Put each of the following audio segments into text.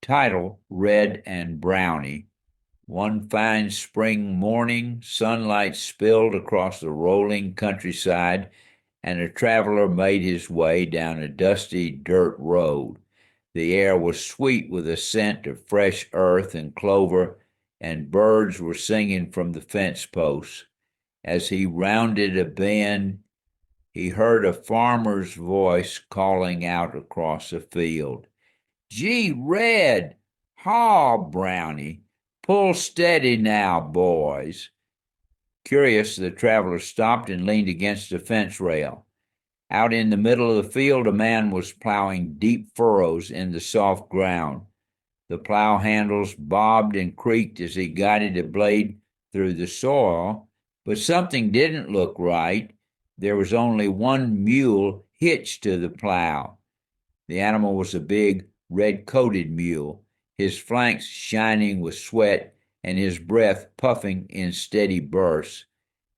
Title, Red and Brownie. One fine spring morning, sunlight spilled across the rolling countryside, and a traveler made his way down a dusty dirt road. The air was sweet with a scent of fresh earth and clover, and birds were singing from the fence posts. As he rounded a bend, he heard a farmer's voice calling out across the field. Gee, Red! Haw, Brownie! Pull steady now, boys. Curious, the traveler stopped and leaned against the fence rail. Out in the middle of the field, a man was plowing deep furrows in the soft ground. The plow handles bobbed and creaked as he guided a blade through the soil, but something didn't look right. There was only one mule hitched to the plow. The animal was a big, red-coated mule, his flanks shining with sweat and his breath puffing in steady bursts.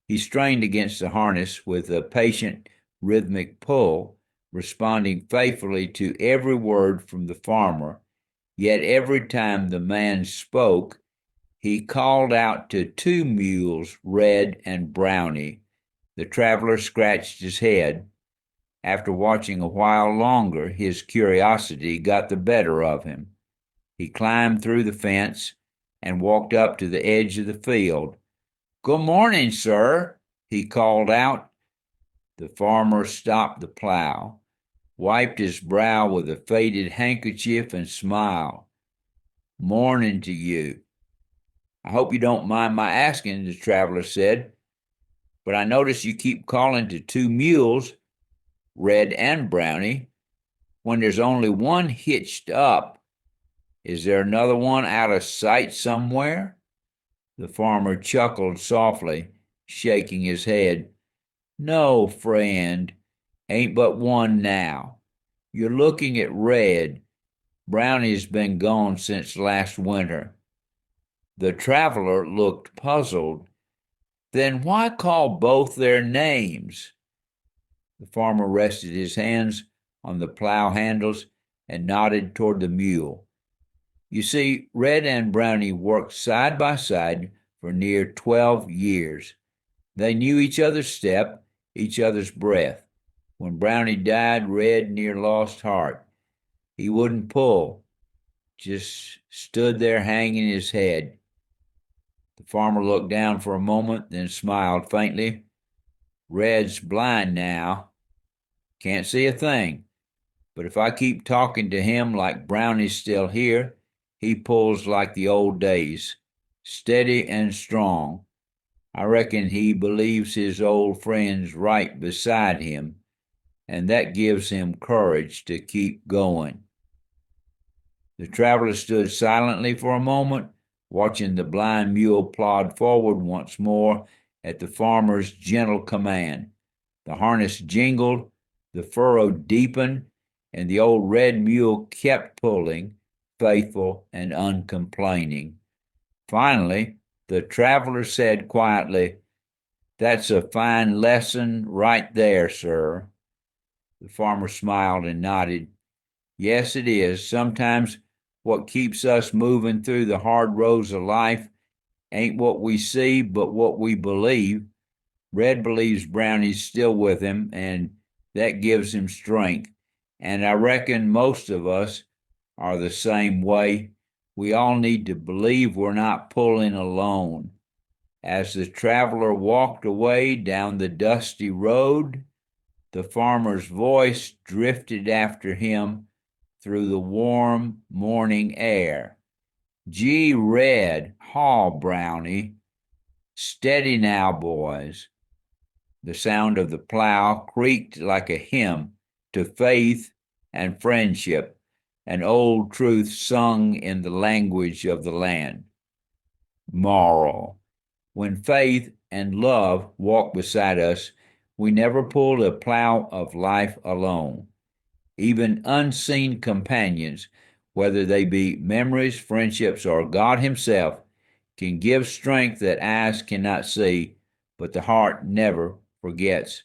He strained against the harness with a patient, rhythmic pull, responding faithfully to every word from the farmer. Yet every time the man spoke, he called out to two mules, Red and Brownie. The traveler scratched his head. After watching a while longer, his curiosity got the better of him. He climbed through the fence and walked up to the edge of the field. "Good morning, sir," he called out. The farmer stopped the plow, wiped his brow with a faded handkerchief, and smiled. "Morning to you. I hope you don't mind my asking," the traveler said, "but I notice you keep calling to two mules, Red and Brownie, when there's only one hitched up. Is there another one out of sight somewhere?" The farmer chuckled softly, shaking his head. "No, friend, ain't but one now. You're looking at Red. Brownie's been gone since last winter." The traveler looked puzzled. "Then why call both their names?" The farmer rested his hands on the plow handles and nodded toward the mule. "You see, Red and Brownie worked side by side for near 12 years. They knew each other's step, each other's breath. When Brownie died, Red near lost heart. He wouldn't pull, just stood there hanging his head." The farmer looked down for a moment, then smiled faintly. "Red's blind now. Can't see a thing. But if I keep talking to him like Brownie's still here, he pulls like the old days, steady and strong. I reckon he believes his old friend's right beside him, and that gives him courage to keep going." The traveler stood silently for a moment, watching the blind mule plod forward once more at the farmer's gentle command. The harness jingled, the furrow deepened, and the old red mule kept pulling, faithful and uncomplaining. Finally, the traveler said quietly, "That's a fine lesson right there, sir." The farmer smiled and nodded. "Yes, it is. Sometimes what keeps us moving through the hard roads of life ain't what we see, but what we believe. Red believes Brownie's still with him, and that gives him strength. And I reckon most of us are the same way. We all need to believe we're not pulling alone." As the traveler walked away down the dusty road, the farmer's voice drifted after him through the warm morning air. "Gee, Red, haw, Brownie. Steady now, boys." The sound of the plow creaked like a hymn to faith and friendship, an old truth sung in the language of the land. Moral: when faith and love walk beside us, we never pull the plow of life alone. Even unseen companions, whether they be memories, friendships, or God Himself, can give strength that eyes cannot see, but the heart never forgets